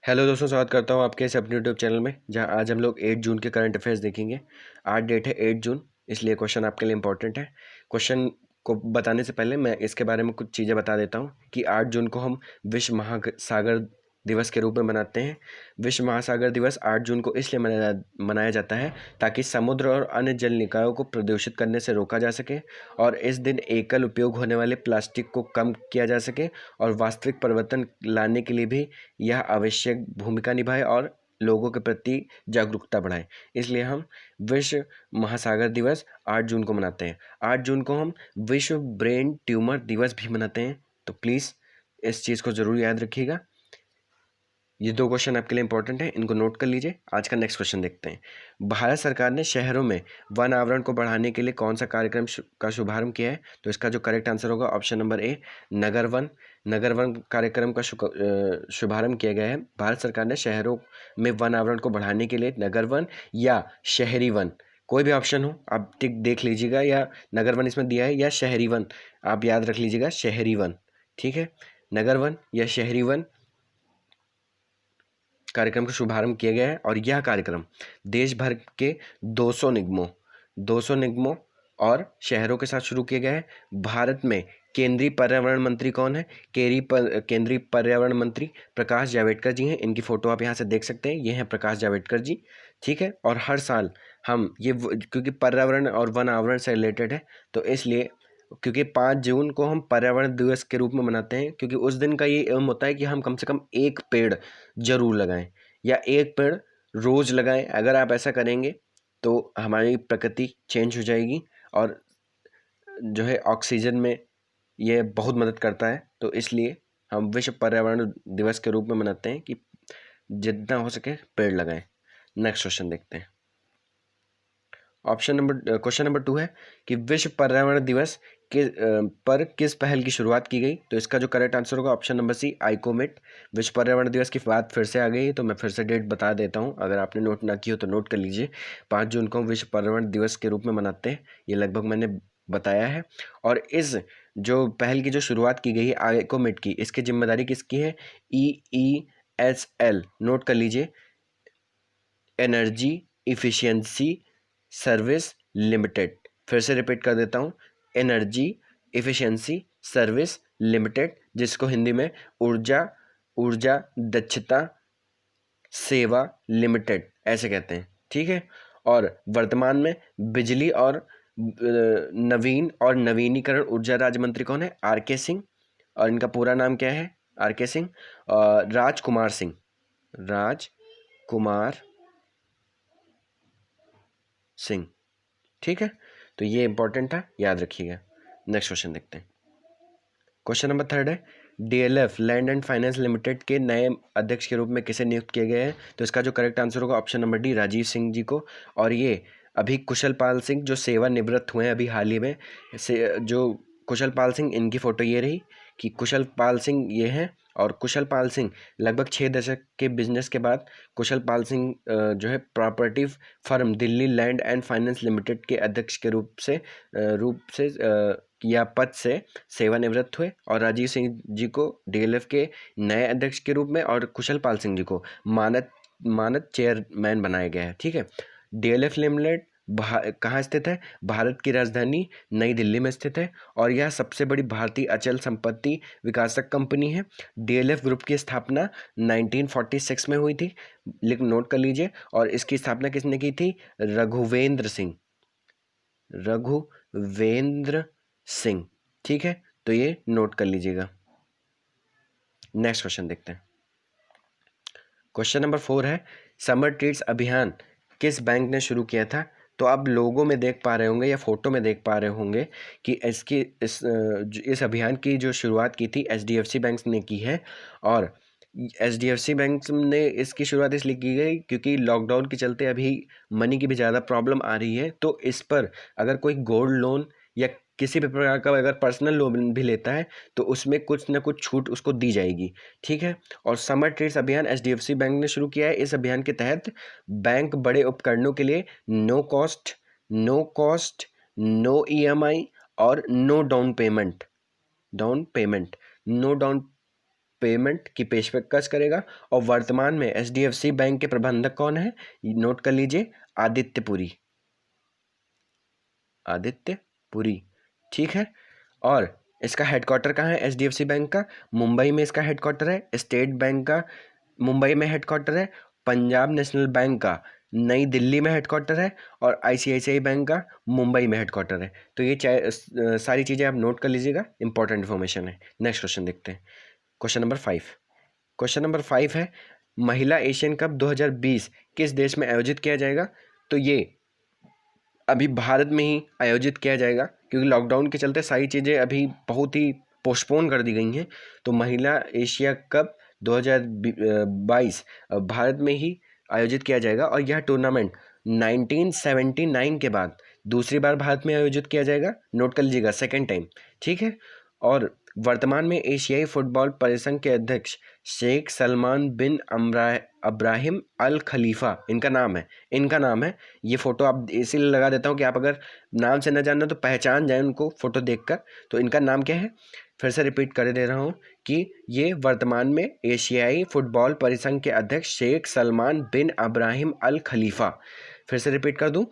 Hello दोस्तों, स्वागत करता हूँ आपके इस अपने यूट्यूब चैनल में, जहाँ आज हम लोग 8 जून के करंट अफेयर्स देखेंगे। आज डेट है 8 जून, इसलिए क्वेश्चन आपके लिए इंपॉर्टेंट है। क्वेश्चन को बताने से पहले मैं इसके बारे में कुछ चीज़ें बता देता हूँ कि 8 जून को हम विश्व महासागर दिवस के रूप में मनाते हैं। विश्व महासागर दिवस 8 जून को इसलिए मनाया जाता है ताकि समुद्र और अन्य जल निकायों को प्रदूषित करने से रोका जा सके और इस दिन एकल उपयोग होने वाले प्लास्टिक को कम किया जा सके और वास्तविक परिवर्तन लाने के लिए भी यह आवश्यक भूमिका निभाए और लोगों के प्रति जागरूकता बढ़ाए। इसलिए हम विश्व महासागर दिवस 8 जून को मनाते हैं। 8 जून को हम विश्व ब्रेन ट्यूमर दिवस भी मनाते हैं, तो प्लीज़ इस चीज़ को ज़रूर याद रखिएगा। ये 2 क्वेश्चन आपके लिए इंपॉर्टेंट है, इनको नोट कर लीजिए। आज का नेक्स्ट क्वेश्चन देखते हैं। भारत सरकार ने शहरों में वन आवरण को बढ़ाने के लिए कौन सा कार्यक्रम का शुभारंभ किया है? तो इसका जो करेक्ट आंसर होगा ऑप्शन नंबर ए, नगर वन। नगर वन कार्यक्रम का शुभारंभ किया गया है। भारत सरकार ने शहरों में वन आवरण को बढ़ाने के लिए नगर वन या शहरी वन, कोई भी ऑप्शन हो आप टिक देख लीजिएगा, या नगर वन इसमें दिया है या शहरी वन, आप याद रख लीजिएगा शहरी वन। ठीक है, नगर वन या शहरी वन कार्यक्रम का शुभारंभ किया गया है और यह कार्यक्रम देश भर के 200 निगमों और शहरों के साथ शुरू किया गया है। भारत में केंद्रीय पर्यावरण मंत्री कौन है? केंद्रीय पर्यावरण मंत्री प्रकाश जावड़ेकर जी हैं। इनकी फ़ोटो आप यहाँ से देख सकते हैं, ये हैं प्रकाश जावड़ेकर जी। ठीक है, और हर साल हम ये क्योंकि पर्यावरण और वन आवरण से रिलेटेड है, तो इसलिए क्योंकि 5 जून को हम पर्यावरण दिवस के रूप में मनाते हैं, क्योंकि उस दिन का ये एम होता है कि हम कम से कम एक पेड़ जरूर लगाएं या एक पेड़ रोज लगाएं। अगर आप ऐसा करेंगे तो हमारी प्रकृति चेंज हो जाएगी और जो है ऑक्सीजन में ये बहुत मदद करता है। तो इसलिए हम विश्व पर्यावरण दिवस के रूप में मनाते हैं कि जितना हो सके पेड़ लगाएं। नेक्स्ट क्वेश्चन देखते हैं। क्वेश्चन नंबर 2 है कि विश्व पर्यावरण दिवस पर किस पहल की शुरुआत की गई? तो इसका जो करेक्ट आंसर होगा ऑप्शन नंबर सी, आइकोमेट। विश्व पर्यावरण दिवस की बात फिर से आ गई, तो मैं फिर से डेट बता देता हूँ, अगर आपने नोट ना की हो तो नोट कर लीजिए। 5 जून को हम विश्व पर्यावरण दिवस के रूप में मनाते हैं, ये लगभग मैंने बताया है। और इस जो पहल की जो शुरुआत की गई है आइकोमेट की, इसकी जिम्मेदारी किसकी है? EESL, नोट कर लीजिए, एनर्जी इफिशियंसी सर्विस लिमिटेड। फिर से रिपीट कर देता हूँ, एनर्जी इफिशियंसी सर्विस लिमिटेड, जिसको हिंदी में ऊर्जा दक्षता सेवा लिमिटेड ऐसे कहते हैं। ठीक है, और वर्तमान में बिजली और नवीन और नवीनीकरण ऊर्जा राज्य मंत्री कौन है? RK सिंह। और इनका पूरा नाम क्या है? RK सिंह, राजकुमार सिंह, राजकुमार सिंह। ठीक है, तो ये इंपॉर्टेंट है, याद रखिएगा। नेक्स्ट क्वेश्चन देखते हैं। क्वेश्चन नंबर 3 है, DLF land and finance limited के नए अध्यक्ष के रूप में किसे नियुक्त किया गया है? तो इसका जो करेक्ट आंसर होगा option number D, Rajiv Singh ji को। और ये अभी कुशल पाल सिंह जो सेवानिवृत्त हुए हैं अभी हाल ही में से, जो कुशल पाल सिंह, इनकी फ़ोटो ये रही कि कुशल पाल सिंह ये हैं। और कुशल पाल सिंह लगभग 6 दशक के बिजनेस के बाद कुशल पाल सिंह जो है property firm Delhi land and finance limited के अध्यक्ष के रूप से या पद से सेवानिवृत्त हुए। और राजीव सिंह जी को DLF के नए अध्यक्ष के रूप में और कुशल पाल सिंह जी को मानद चेयरमैन बनाया गया है। ठीक है, DLF लिमिटेड कहाँ स्थित है? भारत की राजधानी नई दिल्ली में स्थित है और यह सबसे बड़ी भारतीय अचल संपत्ति विकासक कंपनी है। DLF ग्रुप की स्थापना 1946 में हुई थी, लेकिन नोट कर लीजिए। और इसकी स्थापना किसने की थी? रघुवेंद्र सिंह। ठीक है, तो ये नोट कर लीजिएगा। नेक्स्ट क्वेश्चन देखते हैं। क्वेश्चन नंबर 4 है, समर ट्रीट्स अभियान किस बैंक ने शुरू किया था? तो आप लोगों में देख पा रहे होंगे या फोटो में देख पा रहे होंगे कि इस अभियान की जो शुरुआत की थी HDFC बैंक ने की है। और HDFC बैंक ने इसकी शुरुआत इसलिए की गई क्योंकि लॉकडाउन के चलते अभी मनी की भी ज़्यादा प्रॉब्लम आ रही है। तो इस पर अगर कोई गोल्ड लोन या किसी भी प्रकार का अगर पर्सनल लोन भी लेता है तो उसमें कुछ ना कुछ छूट उसको दी जाएगी। ठीक है, और समर ट्रेड्स अभियान HDFC बैंक ने शुरू किया है। इस अभियान के तहत बैंक बड़े उपकरणों के लिए नो कॉस्ट, नो EMI और no down payment, no down payment की पेशकश करेगा और वर्तमान में HDFC बैंक के प्रबंधक कौन है? नोट कर लीजिए, आदित्य पुरी। आदित्य पुरी, ठीक है। और इसका हेडक्वार्टर कहाँ है HDFC बैंक का? मुंबई में इसका हेडक्वार्टर है। स्टेट बैंक का मुंबई में हेडक्वार्टर है। पंजाब नेशनल बैंक का नई दिल्ली में हेडक्वार्टर है। और ICICI बैंक का मुंबई में हेडक्वार्टर है। तो ये सारी चीज़ें आप नोट कर लीजिएगा, इंपॉर्टेंट इन्फॉर्मेशन है। नेक्स्ट क्वेश्चन देखते हैं, क्वेश्चन नंबर 5। क्वेश्चन नंबर 5 है, महिला एशियन कप 2020 किस देश में आयोजित किया जाएगा? तो ये अभी भारत में ही आयोजित किया जाएगा, क्योंकि लॉकडाउन के चलते सारी चीज़ें अभी बहुत ही पोस्टपोन कर दी गई हैं। तो महिला एशिया कप 2022 भारत में ही आयोजित किया जाएगा और यह टूर्नामेंट 1979 के बाद दूसरी बार भारत में आयोजित किया जाएगा। नोट कर लीजिएगा, सेकेंड टाइम, ठीक है। और वर्तमान में एशियाई फुटबॉल परिसंघ के अध्यक्ष शेख सलमान बिन अब्राहिम अल खलीफा इनका नाम है। ये फोटो आप इसीलिए लगा देता हूँ कि आप अगर नाम से न जानना तो पहचान जाए उनको फोटो देखकर। तो इनका नाम क्या है? फिर से रिपीट कर दे रहा हूँ कि ये वर्तमान में एशियाई फुटबॉल परिसंघ के अध्यक्ष शेख सलमान बिन अब्राहिम अल खलीफा। फिर से रिपीट कर दूँ,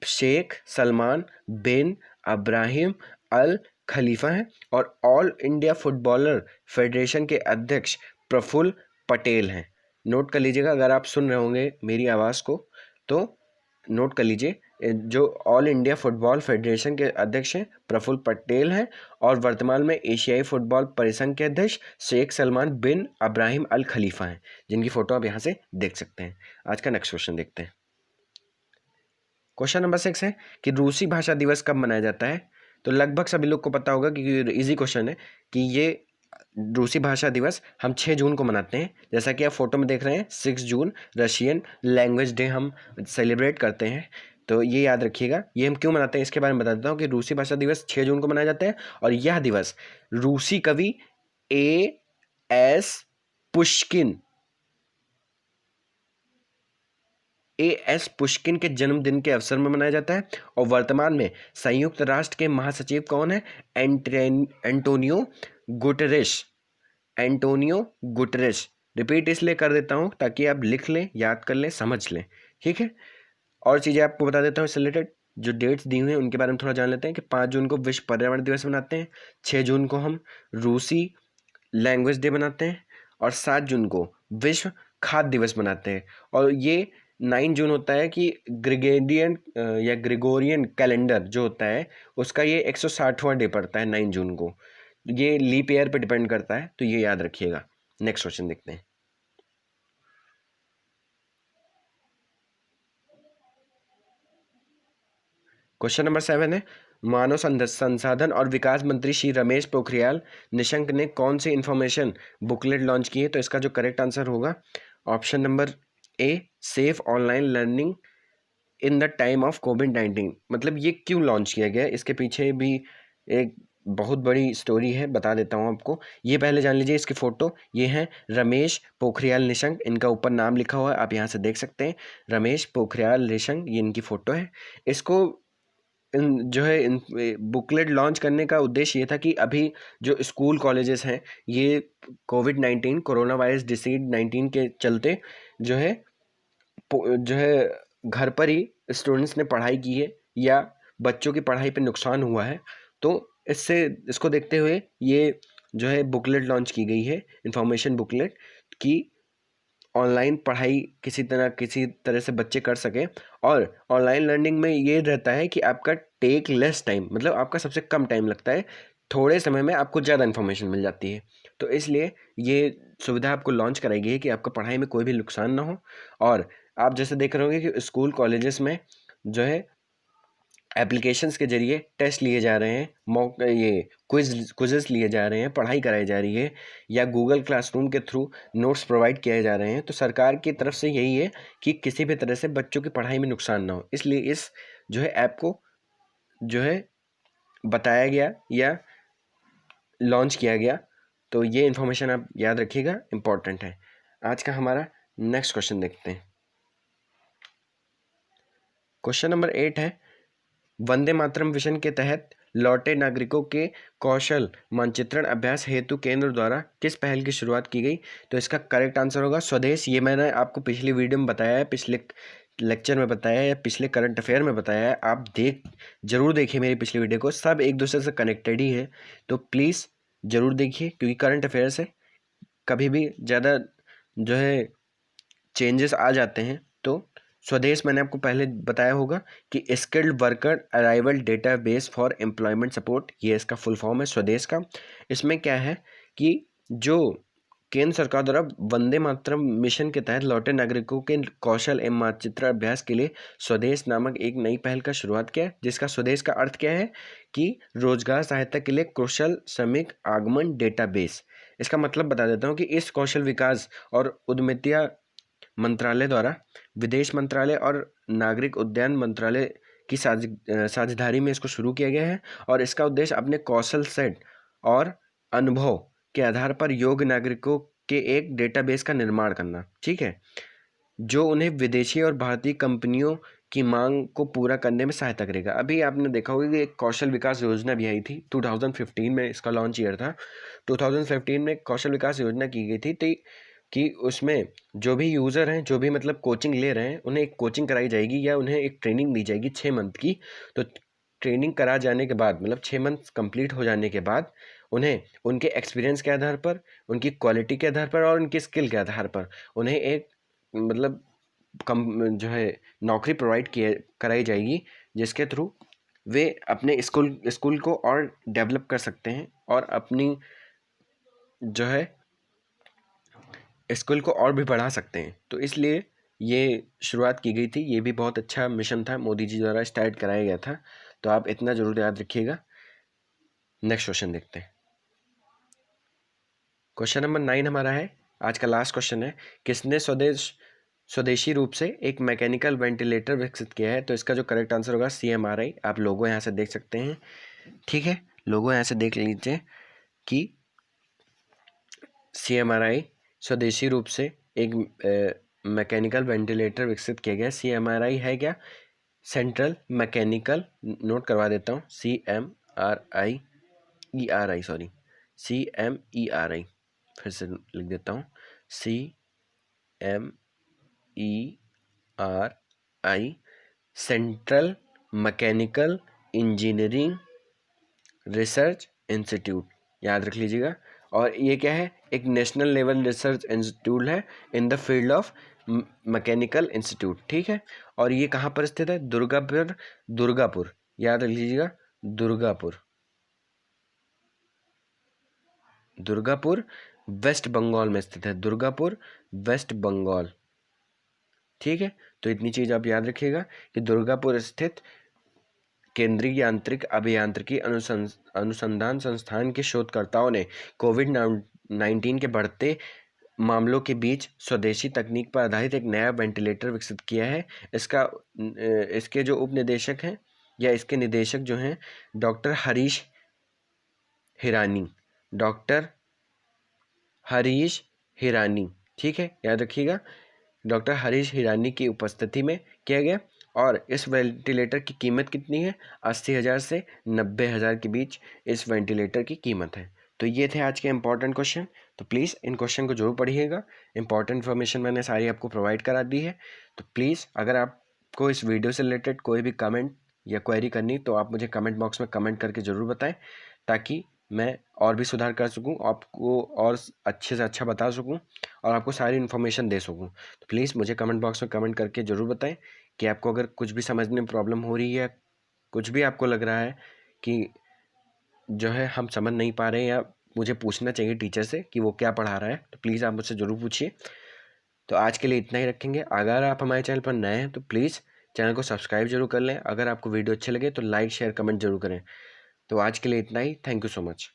शेख सलमान बिन अब्राहिम अल खलीफा हैं और ऑल इंडिया फुटबॉलर फेडरेशन के अध्यक्ष प्रफुल्ल पटेल हैं। नोट कर लीजिएगा, अगर आप सुन रहे होंगे मेरी आवाज़ को तो नोट कर लीजिए, जो ऑल इंडिया फुटबॉल फेडरेशन के अध्यक्ष हैं प्रफुल्ल पटेल हैं और वर्तमान में एशियाई फुटबॉल परिसंघ के अध्यक्ष शेख सलमान बिन अब्राहिम अल खलीफा हैं, जिनकी फ़ोटो आप यहाँ से देख सकते हैं। आज का नेक्स्ट क्वेश्चन देखते हैं। क्वेश्चन नंबर 6 है कि रूसी भाषा दिवस कब मनाया जाता है? तो लगभग सभी लोग को पता होगा क्योंकि इजी क्वेश्चन है कि ये रूसी भाषा दिवस हम 6 जून को मनाते हैं। जैसा कि आप फोटो में देख रहे हैं, 6 जून रशियन लैंग्वेज डे हम सेलिब्रेट करते हैं। तो ये याद रखिएगा, ये हम क्यों मनाते हैं इसके बारे में बता देता हूँ कि रूसी भाषा दिवस 6 जून को मनाया जाता है और यह दिवस रूसी कवि A.S. पुष्किन के जन्मदिन के अवसर में मनाया जाता है। और वर्तमान में संयुक्त राष्ट्र के महासचिव कौन है? Antonio Guterres. रिपीट इसलिए कर देता हूँ ताकि आप लिख लें, याद कर लें, समझ लें, ठीक है। और चीज़ें आपको बता देता हूँ इससे रिलेटेड, जो डेट्स दी हुई हैं उनके बारे में थोड़ा जान लेते हैं कि 5 जून को विश्व पर्यावरण दिवस मनाते हैं, 6 जून को हम रूसी लैंग्वेज डे मनाते हैं और 7 जून को विश्व खाद्य दिवस मनाते हैं। और ये 9 जून होता है कि ग्रेगोरियन कैलेंडर जो होता है उसका ये 160वां डे पड़ता है 9 जून को। ये लीप ईयर पे डिपेंड करता है, तो ये याद रखिएगा। नेक्स्ट क्वेश्चन देखते हैं। क्वेश्चन नंबर 7 है, मानव संसाधन और विकास मंत्री श्री रमेश पोखरियाल निशंक ने कौन सी इंफॉर्मेशन बुकलेट लॉन्च की है? तो इसका जो करेक्ट आंसर होगा option number A, safe online learning in the time of कोविड-19। मतलब ये क्यों लॉन्च किया गया, इसके पीछे भी एक बहुत बड़ी स्टोरी है, बता देता हूँ आपको। ये पहले जान लीजिए, इसकी फ़ोटो ये है रमेश पोखरियाल निशंक, इनका ऊपर नाम लिखा हुआ है, आप यहाँ से देख सकते हैं, रमेश पोखरियाल निशंक, ये इनकी फ़ोटो है। इसको इन बुकलेट लॉन्च करने का उद्देश्य ये था कि अभी जो स्कूल कॉलेजेस हैं ये कोविड-19 कोरोना वायरस डिसीज 19 के चलते जो है घर पर ही स्टूडेंट्स ने पढ़ाई की है या बच्चों की पढ़ाई पे नुकसान हुआ है। तो इसको देखते हुए ये जो है बुकलेट लॉन्च की गई है, इंफॉर्मेशन बुकलेट, कि ऑनलाइन पढ़ाई किसी तरह से बच्चे कर सकें। और ऑनलाइन लर्निंग में ये रहता है कि आपका टेक लेस टाइम, मतलब आपका सबसे कम टाइम लगता है, थोड़े समय में आपको ज़्यादा इन्फॉर्मेशन मिल जाती है। तो इसलिए ये सुविधा आपको लॉन्च कराई गई है कि आपका पढ़ाई में कोई भी नुकसान ना हो। और आप जैसे देख रहे होंगे कि स्कूल कॉलेजेस में जो है एप्लीकेशंस के ज़रिए टेस्ट लिए जा रहे हैं, ये क्विज़ेस लिए जा रहे हैं, पढ़ाई कराई जा रही है, या गूगल क्लासरूम के थ्रू नोट्स प्रोवाइड किए जा रहे हैं। तो सरकार की तरफ से यही है कि किसी भी तरह से बच्चों की पढ़ाई में नुकसान ना हो, इसलिए इस जो है ऐप को जो है बताया गया या लॉन्च किया गया। तो ये इन्फॉर्मेशन आप याद रखिएगा, इम्पॉर्टेंट है। आज का हमारा नेक्स्ट क्वेश्चन देखते हैं। क्वेश्चन नंबर 8 है, वंदे मातरम मिशन के तहत लौटे नागरिकों के कौशल मानचित्रण अभ्यास हेतु केंद्र द्वारा किस पहल की शुरुआत की गई? तो इसका करेक्ट आंसर होगा स्वदेश। ये मैंने आपको पिछली वीडियो में बताया है, पिछले लेक्चर में बताया है, या पिछले करंट अफेयर में बताया है। आप जरूर देखिए मेरी पिछली वीडियो को, सब एक दूसरे से कनेक्टेड ही है, तो प्लीज़ ज़रूर देखिए, क्योंकि करंट अफेयर से कभी भी ज़्यादा जो है चेंजेस आ जाते हैं। तो स्वदेश मैंने आपको पहले बताया होगा कि skilled worker arrival database for employment support, ये इसका फुल फॉर्म है स्वदेश का। इसमें क्या है कि जो केंद्र सरकार द्वारा वंदे मातरम मिशन के तहत लौटे नागरिकों के कौशल एवं मानचित्र अभ्यास के लिए स्वदेश नामक एक नई पहल का शुरुआत किया है, जिसका स्वदेश का अर्थ क्या है कि रोजगार सहायता के लिए कुशल श्रमिक आगमन डेटाबेस। इसका मतलब बता देता हूँ कि इस कौशल विकास और उद्यमिता मंत्रालय द्वारा विदेश मंत्रालय और नागरिक उड्डयन मंत्रालय की साझेदारी में इसको शुरू किया गया है, और इसका उद्देश्य अपने कौशल सेट और अनुभव के आधार पर योग्य नागरिकों के एक डेटाबेस का निर्माण करना, ठीक है, जो उन्हें विदेशी और भारतीय कंपनियों की मांग को पूरा करने में सहायता करेगा। अभी आपने देखा होगा कि एक कौशल विकास योजना भी आई थी, 2015 में इसका लॉन्च ईयर था। 2015 में कौशल विकास योजना की गई थी कि उसमें जो भी यूज़र हैं, जो भी मतलब कोचिंग ले रहे हैं, उन्हें एक कोचिंग कराई जाएगी या उन्हें एक ट्रेनिंग दी जाएगी 6 मंथ की। तो ट्रेनिंग करा जाने के बाद, मतलब 6 मंथ कंप्लीट हो जाने के बाद, उन्हें उनके एक्सपीरियंस के आधार पर, उनकी क्वालिटी के आधार पर और उनकी स्किल के आधार पर उन्हें एक मतलब जो है नौकरी प्रोवाइड कराई जाएगी, जिसके थ्रू वे अपने स्कूल को और डेवलप कर सकते हैं और अपनी जो है स्कूल को और भी बढ़ा सकते हैं। तो इसलिए ये शुरुआत की गई थी। ये भी बहुत अच्छा मिशन था, मोदी जी द्वारा स्टार्ट कराया गया था। तो आप इतना ज़रूर याद रखिएगा। नेक्स्ट क्वेश्चन देखते हैं। क्वेश्चन नंबर 9 हमारा है, आज का लास्ट क्वेश्चन है। किसने स्वदेशी रूप से एक मैकेनिकल वेंटिलेटर विकसित किया है? तो इसका जो करेक्ट आंसर होगा CMRI। आप लोगो यहाँ से देख सकते हैं, ठीक है, लोगो यहाँ से देख लीजिए कि CMRI स्वदेशी रूप से एक मैकेनिकल वेंटिलेटर विकसित किया गया। CMRI है क्या? सेंट्रल मैकेनिकल, नोट करवा देता हूँ, CMRI सॉरी, CMERI, फिर से लिख देता हूँ, CMERI, central mechanical engineering research institute, याद रख लीजिएगा। और ये क्या है? एक नेशनल लेवल रिसर्च इंस्टीट्यूट है in the field of mechanical institute, ठीक है। और ये कहाँ पर स्थित है? दुर्गापुर, याद रख लीजिएगा, दुर्गापुर वेस्ट बंगाल में स्थित है, दुर्गापुर वेस्ट बंगाल, ठीक है। तो इतनी चीज आप याद रखिएगा कि दुर्गापुर स्थित केंद्रीय यांत्रिक अभियांत्रिकी अनुसंधान संस्थान के शोधकर्ताओं ने कोविड-19 के बढ़ते मामलों के बीच स्वदेशी तकनीक पर आधारित एक नया वेंटिलेटर विकसित किया है। इसके जो उपनिदेशक हैं या इसके निदेशक जो हैं डॉक्टर हरीश हिरानी, ठीक है, याद रखिएगा, डॉक्टर हरीश हिरानी की उपस्थिति में किया गया। और इस वेंटिलेटर की कीमत कितनी है? 80,000 से 90,000 के बीच इस वेंटिलेटर की कीमत है। तो ये थे आज के इंपॉर्टेंट क्वेश्चन। तो प्लीज़ इन क्वेश्चन को जरूर पढ़िएगा। इंपॉर्टेंट इन्फॉर्मेशन मैंने सारी आपको प्रोवाइड करा दी है। तो प्लीज़ अगर आपको इस वीडियो से रिलेटेड कोई भी कमेंट या क्वेरी करनी, तो आप मुझे कमेंट बॉक्स में कमेंट करके ज़रूर बताएं, ताकि मैं और भी सुधार कर सकूं, आपको और अच्छे से अच्छा बता सकूं और आपको सारी इन्फॉर्मेशन दे सकूं। तो प्लीज़ मुझे कमेंट बॉक्स में कमेंट करके ज़रूर बताएं कि आपको अगर कुछ भी समझने में प्रॉब्लम हो रही है, कुछ भी आपको लग रहा है कि जो है हम समझ नहीं पा रहे हैं, या मुझे पूछना चाहिए टीचर से कि वो क्या पढ़ा रहा है, तो प्लीज़ आप मुझसे ज़रूर पूछिए। तो आज के लिए इतना ही रखेंगे। अगर आप हमारे चैनल पर नए हैं तो प्लीज़ चैनल को सब्सक्राइब जरूर कर लें। अगर आपको वीडियो अच्छे लगे तो लाइक शेयर कमेंट जरूर करें। तो आज के लिए इतना ही। Thank you so much.